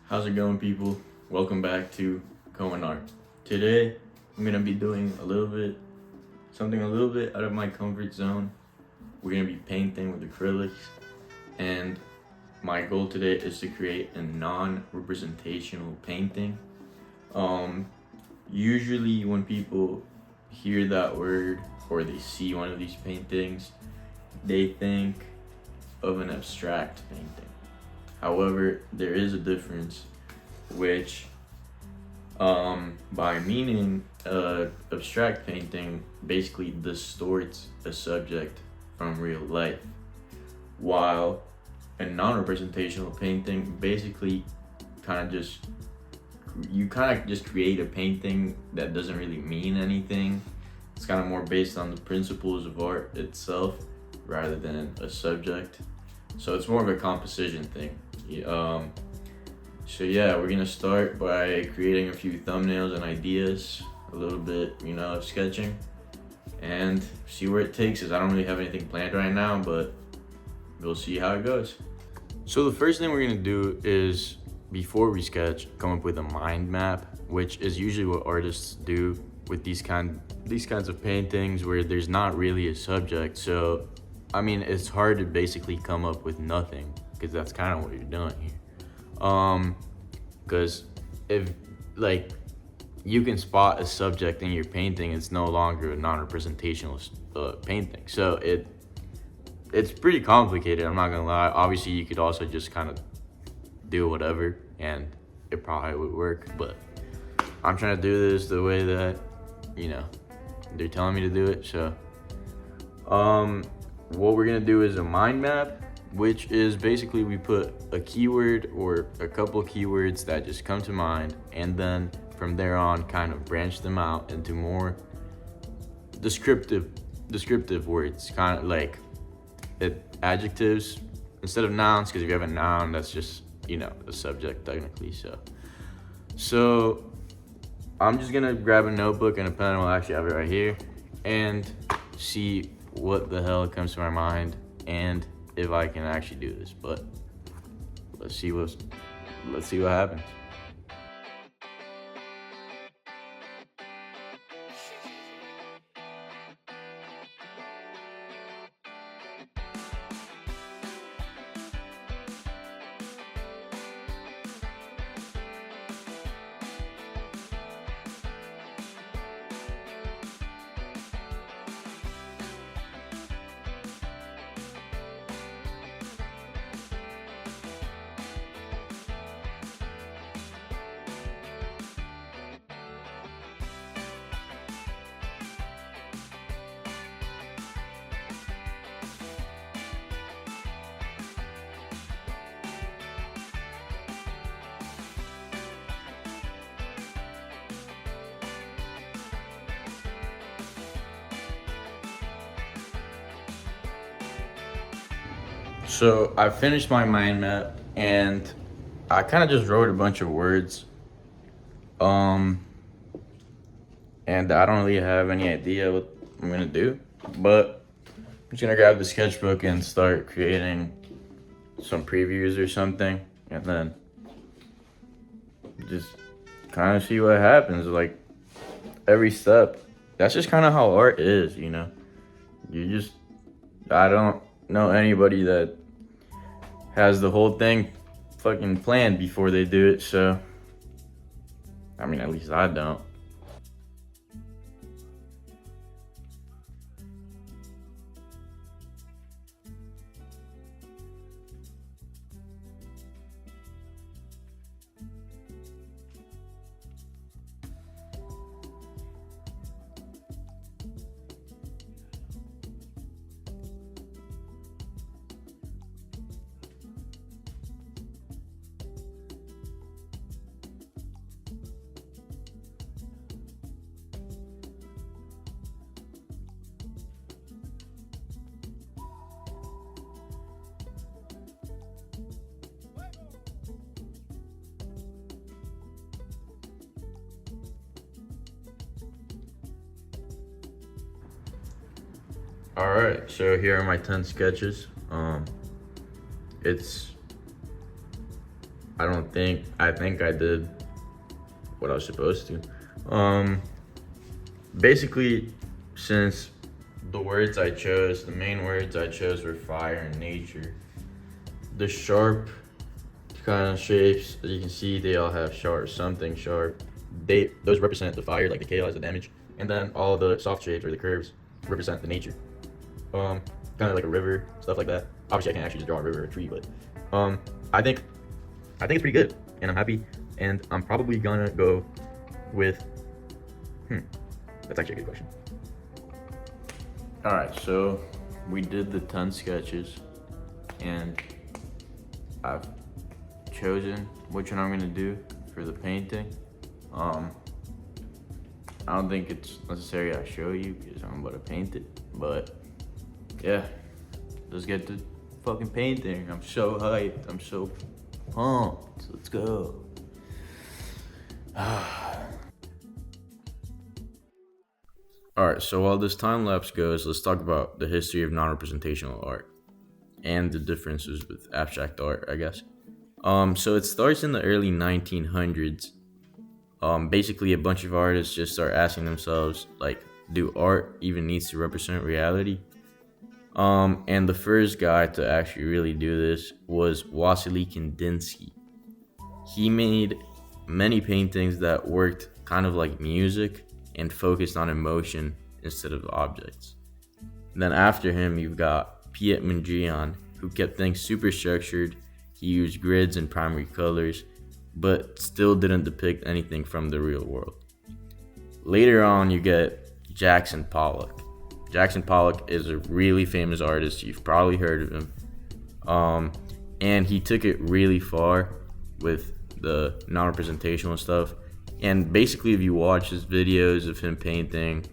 How's it going, people? Welcome back to Cohen Art. Today, I'm gonna be doing something a little bit out of my comfort zone. We're gonna be painting with acrylics, and my goal today is to create a non-representational painting. Um, Usually, when people hear that word or they see one of these paintings, they think of an abstract painting. However, there is a difference, which by meaning abstract painting basically distorts a subject from real life, while a non-representational painting basically kind of just create a painting that doesn't really mean anything. It's kind of more based on the principles of art itself rather than a subject. So it's more of a composition thing. So yeah, we're gonna start by creating a few thumbnails and ideas, a little bit, of sketching, and see where it takes us. I don't really have anything planned right now, but we'll see how it goes. So the first thing we're gonna do is, before we sketch, come up with a mind map, which is usually what artists do with these kinds of paintings where there's not really a subject. So it's hard to basically come up with nothing, because that's kind of what you're doing here. Because if you can spot a subject in your painting, it's no longer a non-representational painting. So it's pretty complicated, I'm not gonna lie. Obviously, you could also just kind of do whatever, and it probably would work. But I'm trying to do this the way that they're telling me to do it. So what we're gonna do is a mind map, which is basically we put a keyword or a couple keywords that just come to mind, and then from there on kind of branch them out into more descriptive words, kind of like adjectives instead of nouns, because if you have a noun, that's just a subject technically. So I'm just gonna grab a notebook and a pen. I'll actually have it right here, and see what the hell comes to my mind and if I can actually do this. But let's see what happens. So I finished my mind map, and I kind of just wrote a bunch of words. And I don't really have any idea what I'm gonna do, but I'm just gonna grab the sketchbook and start creating some previews or something, and then just kind of see what happens. Like every step, that's just kind of how art is, I don't know anybody that has the whole thing fucking planned before they do it. So at least I don't. All right, so here are my 10 sketches. It's I think I did what I was supposed to. Basically, since the main words I chose were fire and nature. The sharp kind of shapes, as you can see, they all have something sharp. Those represent the fire, like the KO has the damage, and then all the soft shapes or the curves represent the nature. Kind of like a river, stuff like that. Obviously, I can't actually just draw a river or a tree, but I think it's pretty good, and I'm happy. And I'm probably gonna go with. That's actually a good question. All right, so we did the 10 sketches, and I've chosen which one I'm gonna do for the painting. I don't think it's necessary I show you because I'm about to paint it, but yeah, let's get to fucking painting. I'm so hyped. I'm so pumped. Let's go. Alright, so while this time lapse goes, let's talk about the history of non-representational art and the differences with abstract art, I guess. So it starts in the early 1900s. Basically, a bunch of artists just start asking themselves, like, do art even needs to represent reality? And the first guy to actually really do this was Wassily Kandinsky. He made many paintings that worked kind of like music and focused on emotion instead of objects. Then after him, you've got Piet Mondrian, who kept things super structured. He used grids and primary colors, but still didn't depict anything from the real world. Later on, you get Jackson Pollock. Jackson Pollock is a really famous artist. You've probably heard of him. And he took it really far with the non-representational stuff. And basically, if you watch his videos of him painting,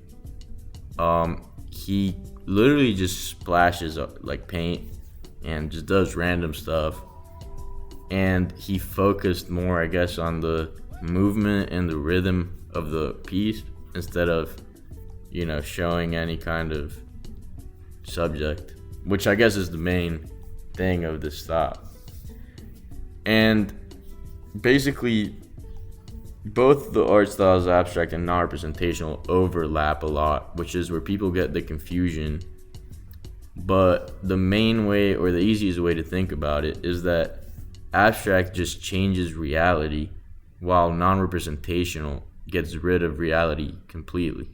he literally just splashes like paint and just does random stuff. And he focused more, I guess, on the movement and the rhythm of the piece instead of, showing any kind of subject, which I guess is the main thing of this style. And basically, both the art styles, abstract and non-representational, overlap a lot, which is where people get the confusion. But the main way, or the easiest way to think about it, is that abstract just changes reality, while non-representational gets rid of reality completely.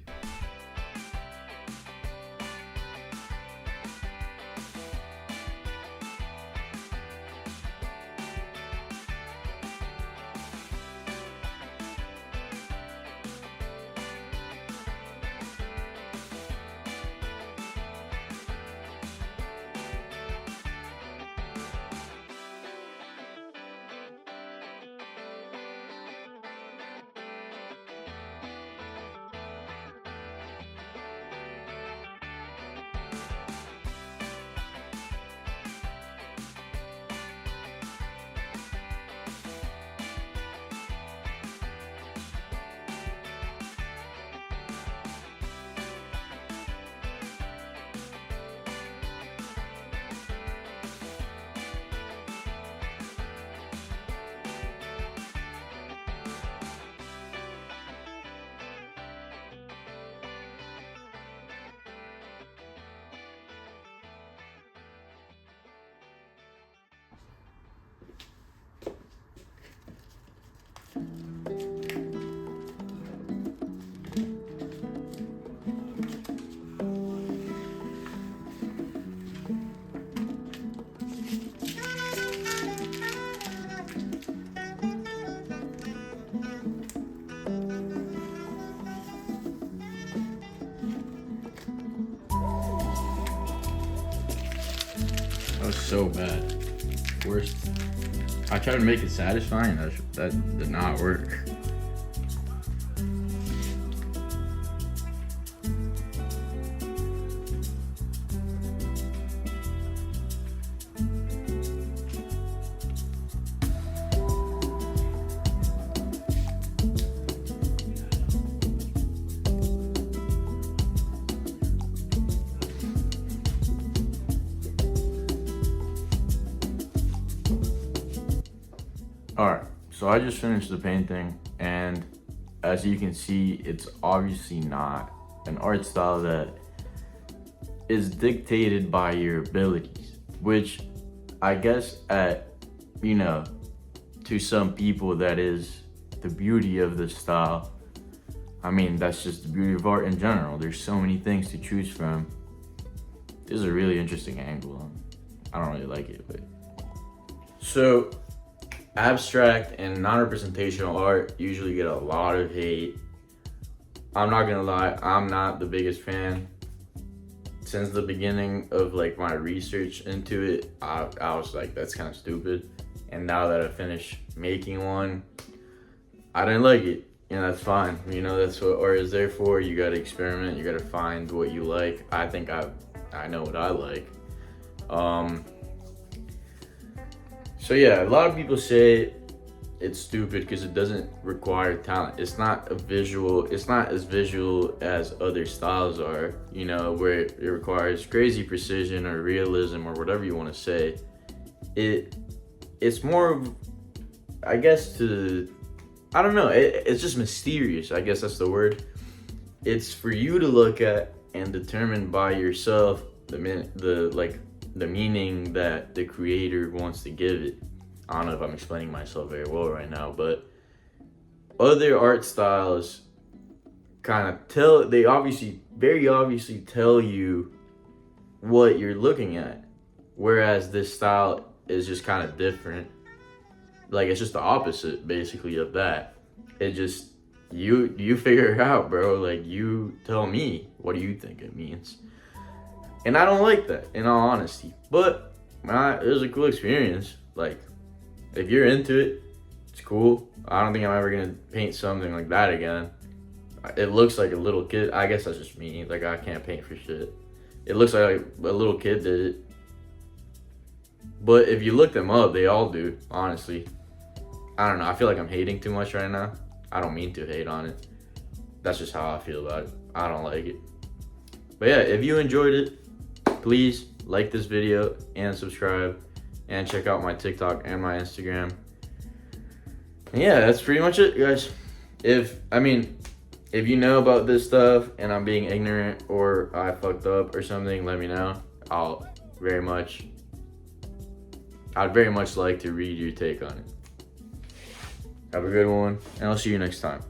That was so bad. Worst. I tried to make it satisfying. That did not work. All So I just finished the painting, and as you can see, it's obviously not an art style that is dictated by your abilities, which I guess to some people that is the beauty of the style. I mean, that's just the beauty of art in general. There's so many things to choose from. This is a really interesting angle. I don't really like it, but. So, abstract and non-representational art usually get a lot of hate. I'm not gonna lie, I'm not the biggest fan. Since the beginning of like my research into it, I was like, that's kind of stupid. And now that I finished making one, I didn't like it. And that's fine. That's what art is there for. You gotta experiment, you gotta find what you like. I think I know what I like. So yeah, a lot of people say it's stupid because it doesn't require talent. It's not as visual as other styles are, where it requires crazy precision or realism or whatever you want to say. It's more of, I guess, I don't know, it's just mysterious. I guess that's the word. It's for you to look at and determine by yourself the meaning that the creator wants to give it. I don't know if I'm explaining myself very well right now, but other art styles very obviously tell you what you're looking at, whereas this style is just kind of different. Like, it's just the opposite basically of that. It just, you figure it out, bro. Like, you tell me, what do you think it means? And I don't like that, in all honesty. But it was a cool experience. Like, if you're into it, it's cool. I don't think I'm ever gonna paint something like that again. It looks like a little kid. I guess that's just me. Like, I can't paint for shit. It looks like a little kid did it. But if you look them up, they all do, honestly. I don't know. I feel like I'm hating too much right now. I don't mean to hate on it. That's just how I feel about it. I don't like it. But yeah, if you enjoyed it, please like this video and subscribe and check out my TikTok and my Instagram. And yeah, that's pretty much it, guys. If you know about this stuff and I'm being ignorant or I fucked up or something, let me know. I'd very much like to read your take on it. Have a good one, and I'll see you next time.